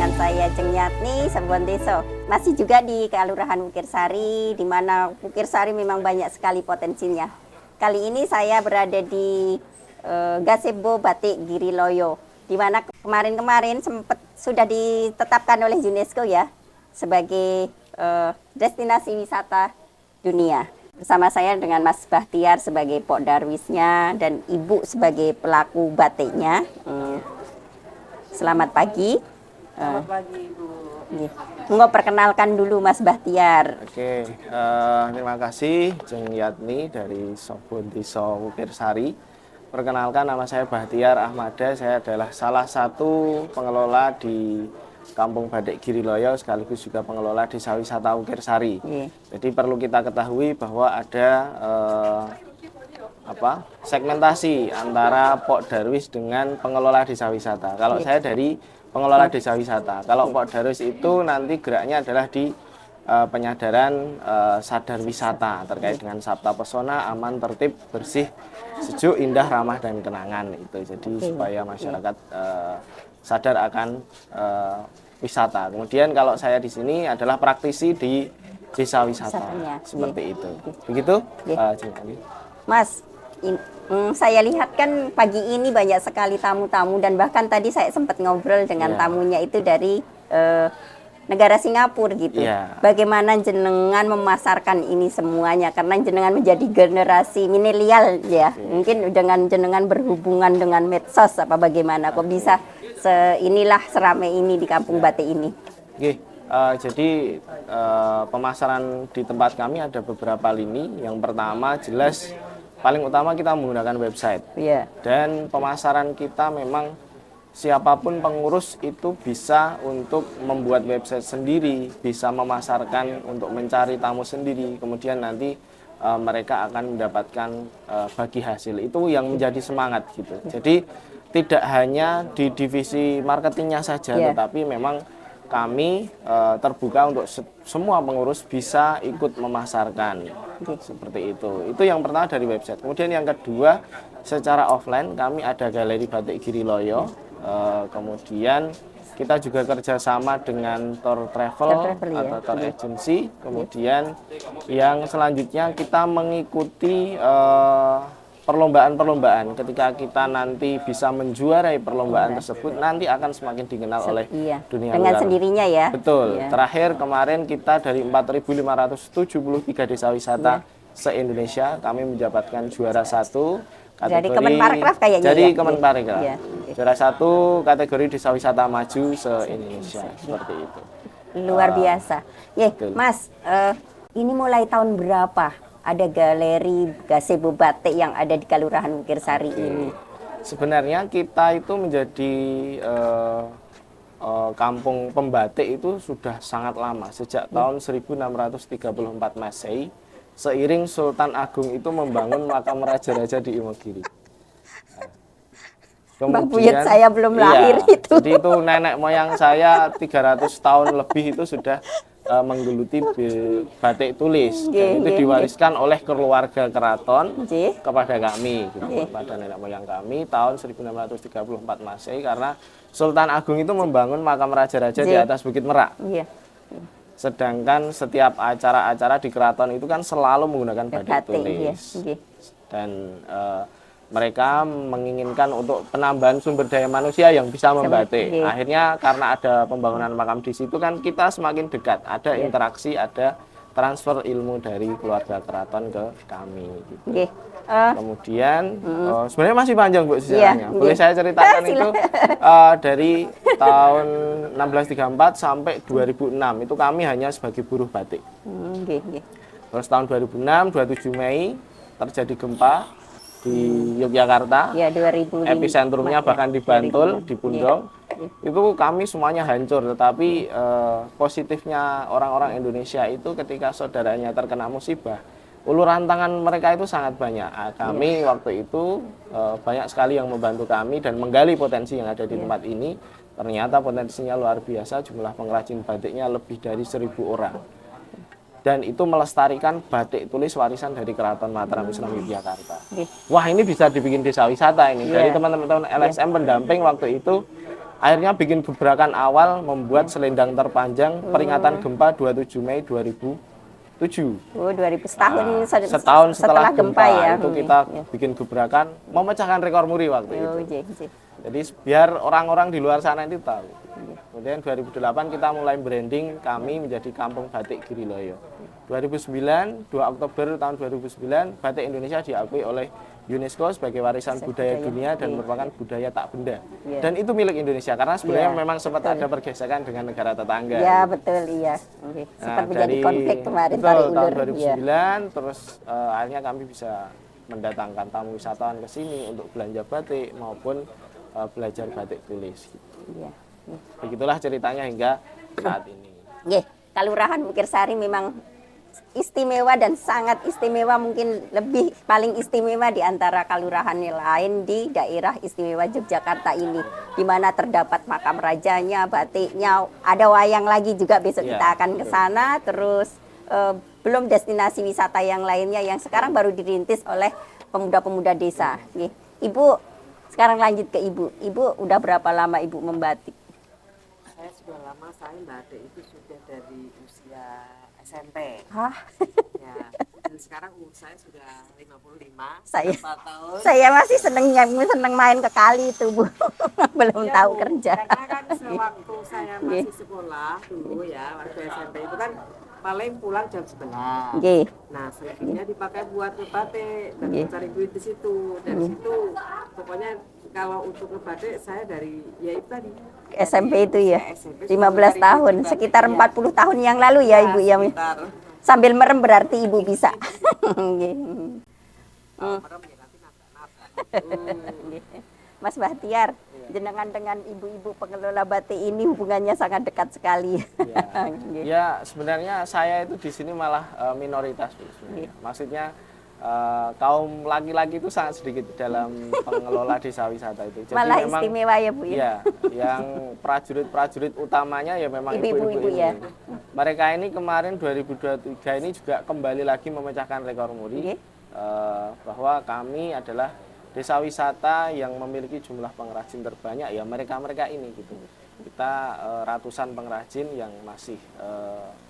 dengan saya Jeng Yatni, Sabuan Deso. Masih juga di Kelurahan Wukirsari, di mana Wukirsari memang banyak sekali potensinya. Kali ini saya berada di Gazebo Batik Giriloyo, di mana kemarin-kemarin sudah ditetapkan oleh UNESCO ya sebagai destinasi wisata dunia. Bersama saya dengan Mas Bahtiar sebagai Pok Darwisnya dan Ibu sebagai pelaku batiknya. Selamat pagi. Selamat pagi, Ibu. Monggo perkenalkan dulu Mas Bahtiar. Oke, terima kasih Jeng Yatni dari Sabuan Deso Wukirsari. Perkenalkan, nama saya Bahtiar Ahmada. Saya adalah salah satu pengelola di Kampung Batik Giriloyo, sekaligus juga pengelola Desa Wisata Wukirsari. Jadi perlu kita ketahui bahwa ada segmentasi antara Pok Darwis dengan pengelola desa wisata. Kalau saya dari pengelola desa wisata, kalau Pok Darwis itu nanti geraknya adalah di penyadaran sadar wisata terkait dengan sabta pesona, aman, tertib, bersih, sejuk, indah, ramah, dan kenangan itu. Jadi supaya masyarakat sadar akan wisata. Kemudian kalau saya di sini adalah praktisi di desa wisata, seperti itu. Begitu, Mas. Saya lihat kan pagi ini banyak sekali tamu-tamu dan bahkan tadi saya sempat ngobrol dengan tamunya itu dari negara Singapura gitu. Bagaimana jenengan memasarkan ini semuanya karena jenengan menjadi generasi milenial ya. Mungkin dengan jenengan berhubungan dengan medsos apa bagaimana kok bisa inilah seramai ini di Kampung Batik ini. Jadi pemasaran di tempat kami ada beberapa lini. Yang pertama jelas paling utama kita menggunakan website, dan pemasaran kita memang siapapun pengurus itu bisa untuk membuat website sendiri, bisa memasarkan untuk mencari tamu sendiri, kemudian nanti mereka akan mendapatkan bagi hasil. Itu yang menjadi semangat gitu. Jadi tidak hanya di divisi marketingnya saja, tetapi memang kami terbuka untuk semua pengurus bisa ikut memasarkan. Seperti itu. Itu yang pertama dari website. Kemudian yang kedua, secara offline kami ada Galeri Batik Giriloyo. Kemudian kita juga kerjasama dengan tour travel atau tour agency. Kemudian yang selanjutnya kita mengikuti perlombaan-perlombaan. Ketika kita nanti bisa menjuarai perlombaan tersebut, nanti akan semakin dikenal oleh dunia dengan luar. Sendirinya ya. Betul. Terakhir kemarin kita dari 4.573 desa wisata se-Indonesia, kami mendapatkan juara 1 kategori. Jadi Kemenparekraf kayaknya. Jadi Kemenparekraf. Juara 1 kategori desa wisata maju se-Indonesia. Seperti itu. Luar biasa. Mas, ini mulai tahun berapa ada galeri Gazebo Batik yang ada di Kelurahan Wukirsari ini? Sebenarnya kita itu menjadi kampung pembatik itu sudah sangat lama, sejak tahun 1634 Masehi, seiring Sultan Agung itu membangun makam raja-raja di Imogiri. Kemudian saya belum lahir itu. Jadi itu nenek moyang saya 300 tahun lebih itu sudah menggeluti batik tulis, dan itu diwariskan oleh keluarga keraton kepada kami, kepada nenek moyang kami tahun 1634 Masehi, karena Sultan Agung itu membangun makam raja-raja di atas Bukit Merak. Sedangkan setiap acara-acara di keraton itu kan selalu menggunakan batik tulis, dan mereka menginginkan untuk penambahan sumber daya manusia yang bisa membatik. Akhirnya karena ada pembangunan makam di situ kan kita semakin dekat, ada interaksi, ada transfer ilmu dari keluarga keraton ke kami. Gitu. Kemudian sebenarnya masih panjang Bu sejarahnya. Boleh saya ceritakan itu dari tahun 1634 sampai 2006 itu kami hanya sebagai buruh batik. Terus tahun 2006, 27 Mei terjadi gempa di Yogyakarta, epicentrumnya bahkan di Bantul, di Pundong. Itu kami semuanya hancur, tetapi positifnya orang-orang Indonesia itu ketika saudaranya terkena musibah, uluran tangan mereka itu sangat banyak. Kami waktu itu banyak sekali yang membantu kami dan menggali potensi yang ada di tempat ini. Ternyata potensinya luar biasa, jumlah pengrajin batiknya lebih dari 1.000 orang. Dan itu melestarikan batik tulis warisan dari Keraton Mataram Islam Yogyakarta. Wah, ini bisa dibikin desa wisata ini. Dari teman-teman LSM pendamping waktu itu akhirnya bikin gebrakan awal membuat selendang terpanjang peringatan gempa 27 Mei 2007. Oh, 2000 setahun, Setahun setelah gempa ya. itu kita bikin gebrakan memecahkan rekor muri waktu itu. Jadi biar orang-orang di luar sana itu tahu. Kemudian 2008 kita mulai branding kami menjadi Kampung Batik Giriloyo. 2009, 2 Oktober tahun 2009, batik Indonesia diakui oleh UNESCO sebagai warisan budaya dunia dan merupakan budaya tak benda. Dan itu milik Indonesia karena sebenarnya memang sempat ada pergesekan dengan negara tetangga. Ya, betul, iya. Sempat menjadi konflik kemarin tahun 2009 terus akhirnya kami bisa mendatangkan tamu wisatawan ke sini untuk belanja batik maupun belajar batik tulis. Begitulah ceritanya hingga saat ini. Kelurahan Bukirsari memang istimewa dan sangat istimewa, mungkin lebih paling istimewa di antara kelurahan lain di daerah istimewa Yogyakarta ini, di mana terdapat makam rajanya, batiknya, ada wayang lagi juga besok kita akan ke sana, terus belum destinasi wisata yang lainnya yang sekarang baru dirintis oleh pemuda-pemuda desa. Ibu, sekarang lanjut ke Ibu. Ibu udah berapa lama Ibu membatik? Saya sudah lama, saya batik itu sudah dari usia SMP. Ya, dan sekarang umur saya sudah 55. Saya masih seneng main ke kali itu, Bu. Belum tahu Bu, kerja. Karena kan sewaktu saya masih sekolah dulu ya, waktu SMP itu kan paling pulang jam 11. Nah, selebihnya dipakai buat ngebatik dan mencari duit di situ. Dari situ pokoknya kalau untuk ngebatik saya dari ya itu tadi SMP itu ya. SMP 15 tahun, sekitar 40 tahun yang lalu ya, Ibu ya. Sambil merem berarti Ibu bisa. Mas Bahtiar, jenengan dengan ibu-ibu pengelola batik ini hubungannya sangat dekat sekali. Ya, sebenarnya saya itu di sini malah minoritas, Bu, sebenarnya. Maksudnya kaum laki-laki itu sangat sedikit dalam pengelola desa wisata itu. Jadi malah memang istimewa ya, Bu ya. Iya, yang prajurit-prajurit utamanya ya memang ibu-ibu ini. Ya. Mereka ini kemarin 2023 ini juga kembali lagi memecahkan rekor muri bahwa kami adalah desa wisata yang memiliki jumlah pengrajin terbanyak ya mereka-mereka ini gitu. Kita ratusan pengrajin yang masih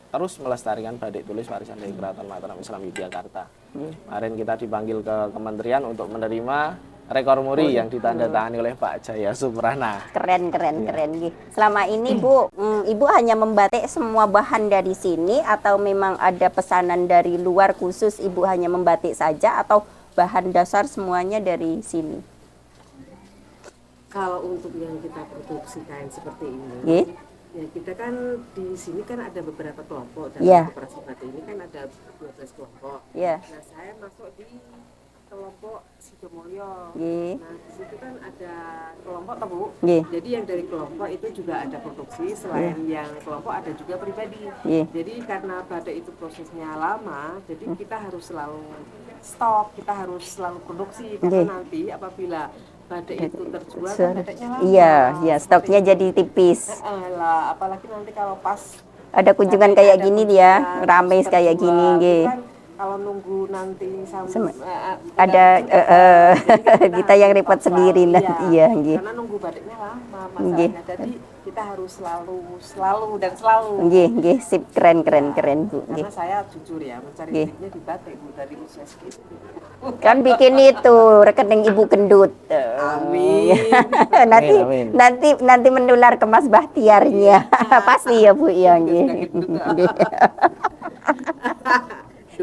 terus melestarikan batik tulis warisan dari Keraton Mataram Islam Yogyakarta. Kemarin kita dipanggil ke kementerian untuk menerima rekor muri yang ditandatangani oleh Pak Jaya Suprana. Keren. Selama ini Bu, Ibu hanya membatik semua bahan dari sini atau memang ada pesanan dari luar khusus Ibu hanya membatik saja atau bahan dasar semuanya dari sini? Kalau untuk yang kita produksi kain seperti ini, ya kita kan di sini kan ada beberapa kelompok dalam koperasi batik ini kan ada 12 kelompok. Nah, saya masuk di kelompok Sidomulyo. Nah, di situ kan ada kelompok Bu. Jadi yang dari kelompok itu juga ada produksi, selain yang kelompok ada juga pribadi. Jadi karena batik itu prosesnya lama, jadi kita harus selalu stok, kita harus selalu produksi karena nanti apabila batik itu terjual kan batiknya lama. Iya, stoknya jadi tipis. Lah, apalagi nanti kalau pas ada kunjungan kayak gini dia, rame kayak gini, kan, kalau nunggu nanti ada kita yang repot sendiri nanti ya, karena nunggu batiknya lama masalahnya. Jadi kita harus selalu sip, keren Bu. Karena saya jujur ya mencari duitnya di batik Bu dari usia segitu. Kan bikin itu rekening Ibu gendut. Amin. nanti menular ke Mas Bahtiarnya. Pasti ya Bu ya.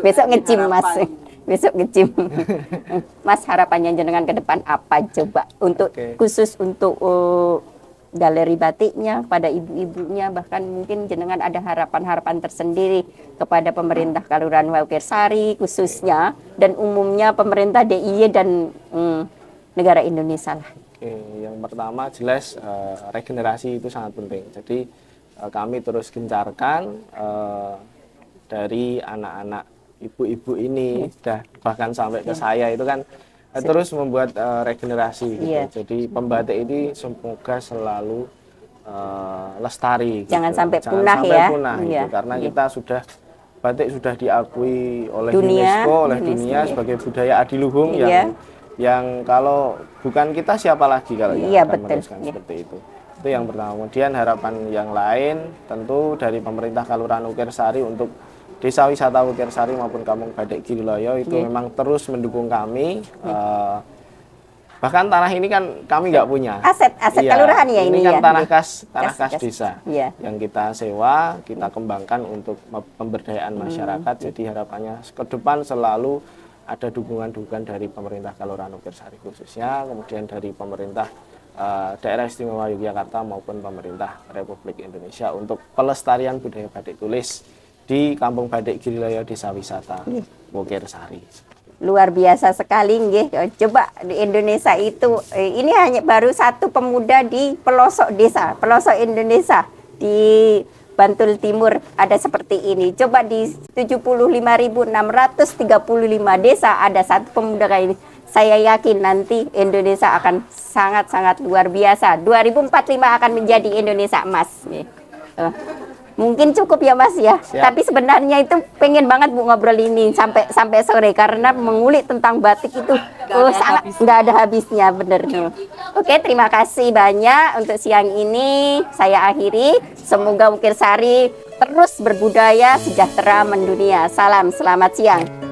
Besok ngecim Mas. Mas, harapannya jenengan ke depan apa coba untuk khusus untuk galeri batiknya, pada ibu-ibunya, bahkan mungkin jenengan ada harapan-harapan tersendiri kepada pemerintah Kelurahan Bukirsari khususnya dan umumnya pemerintah DIY dan negara Indonesia lah. Yang pertama jelas regenerasi itu sangat penting. Jadi kami terus gencarkan dari anak-anak ibu-ibu ini, bahkan sampai ke saya itu kan terus membuat regenerasi gitu. Jadi pembatik ini semoga selalu lestari. Jangan gitu. sampai Jangan punah sampai ya. punah, gitu. Karena kita sudah batik sudah diakui oleh UNESCO, oleh dunia sebagai budaya adiluhung yang kalau bukan kita siapa lagi kalau yang akan meneruskan seperti itu. Itu yang pertama. Kemudian harapan yang lain tentu dari pemerintah Kelurahan Ukirsari untuk Desa Wisata Ukirsari maupun Kampung Batik Giriloyo itu memang terus mendukung kami. Bahkan tanah ini kan kami nggak punya. Aset kelurahan ya ini kan ya. tanah kas desa yang kita sewa, kita kembangkan untuk pemberdayaan masyarakat. Jadi harapannya ke depan selalu ada dukungan-dukungan dari pemerintah Kelurahan Ukirsari khususnya, kemudian dari pemerintah Daerah Istimewa Yogyakarta maupun pemerintah Republik Indonesia untuk pelestarian budaya batik tulis di Kampung Batik Giriloyo Desa Wisata Ukirsari. Luar biasa sekali nggih. Coba di Indonesia itu ini hanya baru satu pemuda di pelosok desa, pelosok Indonesia di Bantul Timur ada seperti ini. Coba di 75.635 desa ada satu pemuda kayak ini. Saya yakin nanti Indonesia akan sangat-sangat luar biasa. 2045 akan menjadi Indonesia emas. Mungkin cukup ya Mas ya. Siap. Tapi sebenarnya itu pengen banget Bu ngobrol ini sampai sore karena mengulik tentang batik itu sangat nggak ada habisnya bener. Oke, terima kasih banyak untuk siang ini. Saya akhiri. Semoga Ukirsari terus berbudaya, sejahtera mendunia. Salam, selamat siang.